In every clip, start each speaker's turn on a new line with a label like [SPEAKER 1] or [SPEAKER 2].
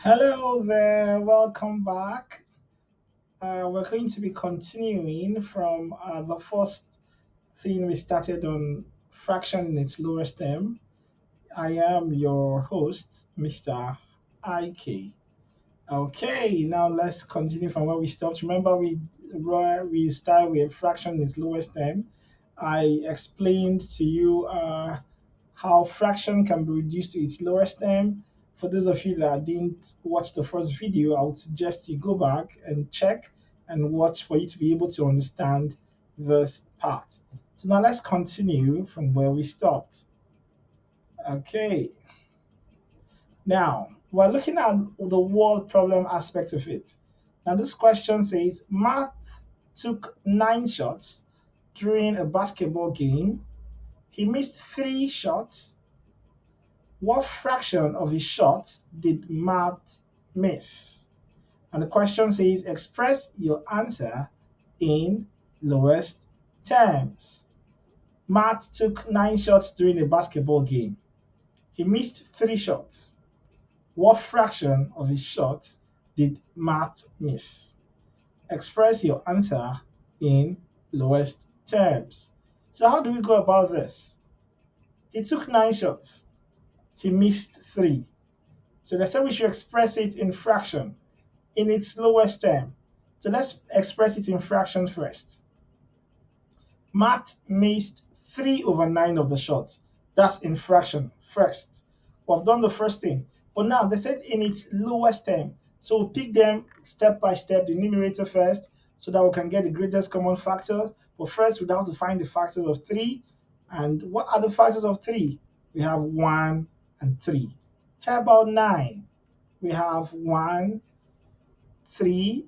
[SPEAKER 1] Hello there, welcome back. We're going to be continuing from the first thing we started on fraction in its lowest term. I am your host, Mr. IK. Okay, now let's continue from where we stopped. Remember, we start with fraction in its lowest term. I explained to you how fraction can be reduced to its lowest term. For those of you that didn't watch the first video, I would suggest you go back and check and watch for you to be able to understand this part. So now let's continue from where we stopped. Okay, now we're looking at the word problem aspect of it. Now this question says Matt took 9 shots during a basketball game. He missed 3 shots. What fraction of his shots did Matt miss? And the question says express your answer in lowest terms. Matt took 9 shots during a basketball game. He missed 3 shots. What fraction of his shots did Matt miss? Express your answer in lowest terms. So how do we go about this? He took 9 shots. He missed 3. So they said we should express it in fraction in its lowest term. So let's express it in fraction first. Matt missed 3 over 9 of the shots. That's in fraction first. We've done the first thing. But now they said in its lowest term. So we'll pick them step by step, the numerator first, so that we can get the greatest common factor. But first, we have to find the factors of 3. And what are the factors of 3? We have 1 and 3. How about 9? We have 1, 3,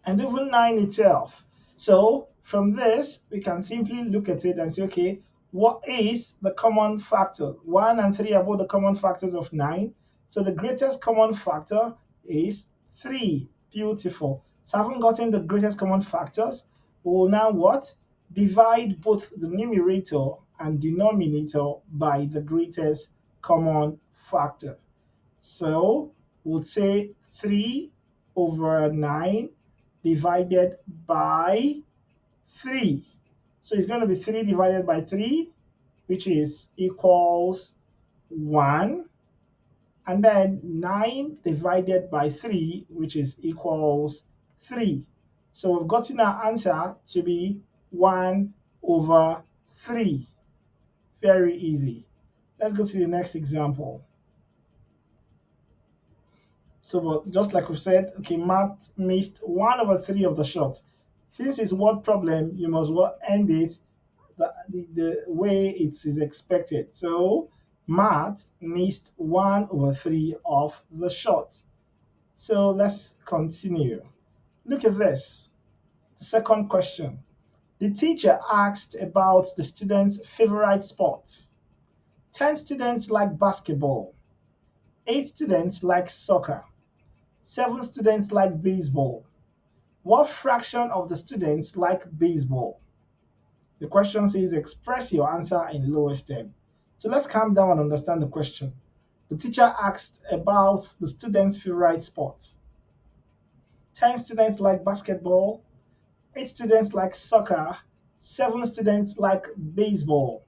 [SPEAKER 1] and even 9 itself. So from this, we can simply look at it and say, okay, what is the common factor? 1 and 3 are both the common factors of 9. So the greatest common factor is 3. Beautiful. So having gotten the greatest common factors, we will now what? Divide both the numerator and denominator by the greatest common factor. So we'll say 3 over 9 divided by 3. So it's going to be 3 divided by 3, which is equals 1. And then 9 divided by 3, which is equals 3. So we've gotten our answer to be 1 over 3. Very easy. Let's go to the next example. So just like we said, okay, Matt missed 1 over 3 of the shots. Since it's word problem, you must end it the way it is expected. So Matt missed 1 over 3 of the shots. So let's continue. Look at this. The second question. The teacher asked about the students' favorite sports. 10 students like basketball. 8 students like soccer. 7 students like baseball. What fraction of the students like baseball? The question says express your answer in lowest term. So let's calm down and understand the question. The teacher asked about the students' favorite sports. 10 students like basketball, 8 students like soccer, 7 students like baseball.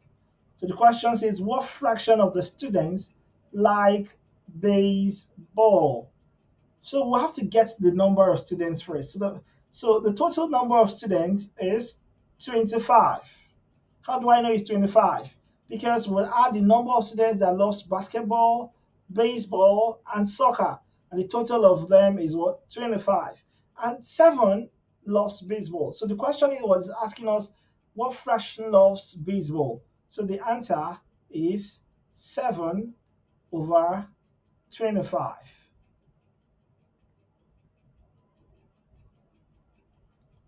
[SPEAKER 1] So the question says what fraction of the students like baseball? So we'll have to get the number of students first. So the total number of students is 25. How do I know it's 25? Because we'll add the number of students that loves basketball, baseball, and soccer. And the total of them is what? 25. And 7 loves baseball. So the question was asking us what fraction loves baseball. So the answer is 7 over 25.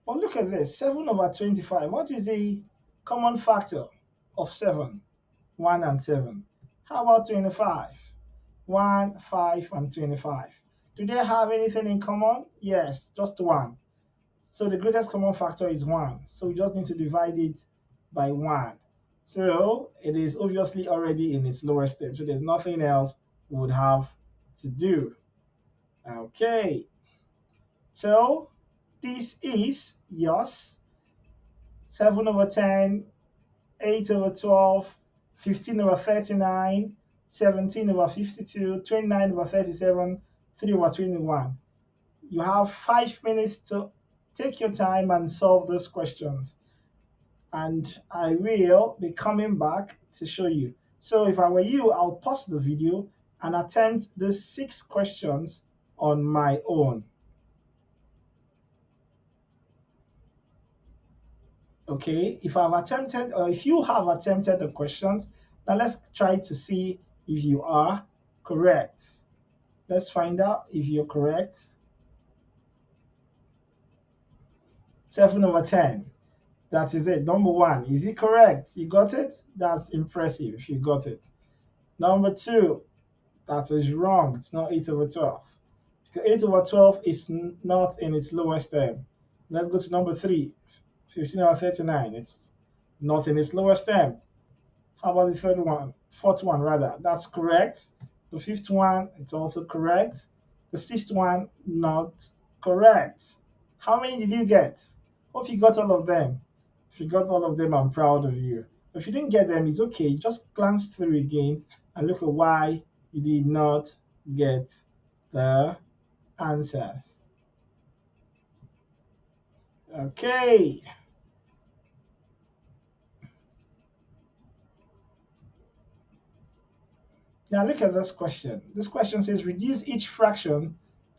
[SPEAKER 1] But look at this, 7 over 25. What is the common factor of 7? 1 and 7. How about 25? 1, 5, and 25. Do they have anything in common? Yes, just 1. So the greatest common factor is 1. So we just need to divide it by 1. So it is obviously already in its lowest step. So there's nothing else we would have to do. Okay, so this is yours. 7 over 10, 8 over 12, 15 over 39, 17 over 52, 29 over 37, 3 over 21. You have 5 minutes to take your time and solve those questions. And I will be coming back to show you. So if I were you, I'll pause the video and attempt the 6 questions on my own. Okay, if I've attempted or if you have attempted the questions, now let's try to see if you are correct. Let's find out if you're correct. 7 over 10. That is it. Number one, is it correct? You got it? That's impressive if you got it. Number two, that is wrong. It's not 8 over 12. Because 8 over 12 is not in its lowest term. Let's go to number three, 15 over 39. It's not in its lowest term. How about the third one? Fourth one, rather. That's correct. The fifth one, it's also correct. The sixth one, not correct. How many did you get? Hope you got all of them. If you got all of them, I'm proud of you. If you didn't get them, it's okay. Just glance through again and look at why you did not get the answers. Okay. Now look at this question. This question says reduce each fraction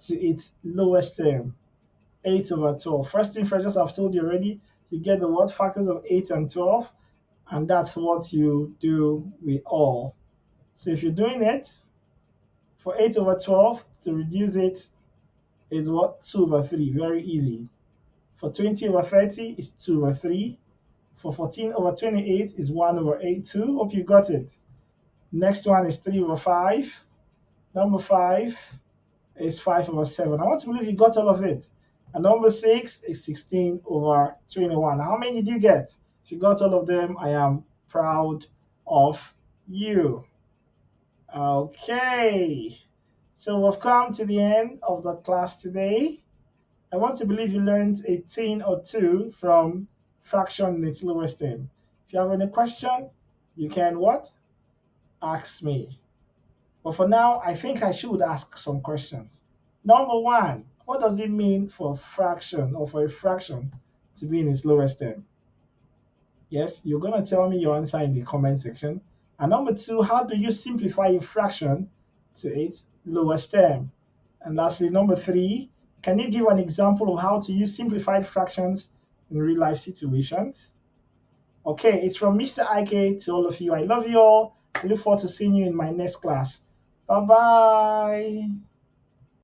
[SPEAKER 1] to its lowest term. 8 over 12. First thing first, just I've told you already, you get the what factors of 8 and 12, and that's what you do with all. So if you're doing it, for 8 over 12, to reduce it is what? 2 over 3. Very easy. For 20 over 30 is 2 over 3. For 14 over 28 is 1 over 8, 2. Hope you got it. Next one is 3 over 5. Number 5 is 5 over 7. I want to believe you got all of it. And number 6 is 16 over 21. How many did you get? If you got all of them, I am proud of you. Okay, so we've come to the end of the class today. I want to believe you learned a thing or two from fraction in its lowest term. If you have any question, you can what? Ask me. But for now, I think I should ask some questions. Number one, what does it mean for a fraction or for a fraction to be in its lowest term? Yes, you're going to tell me your answer in the comment section. And number two, how do you simplify a fraction to its lowest term? And lastly, number three, can you give an example of how to use simplified fractions in real life situations? Okay, it's from Mr. Ike to all of you. I love you all. I look forward to seeing you in my next class. Bye bye.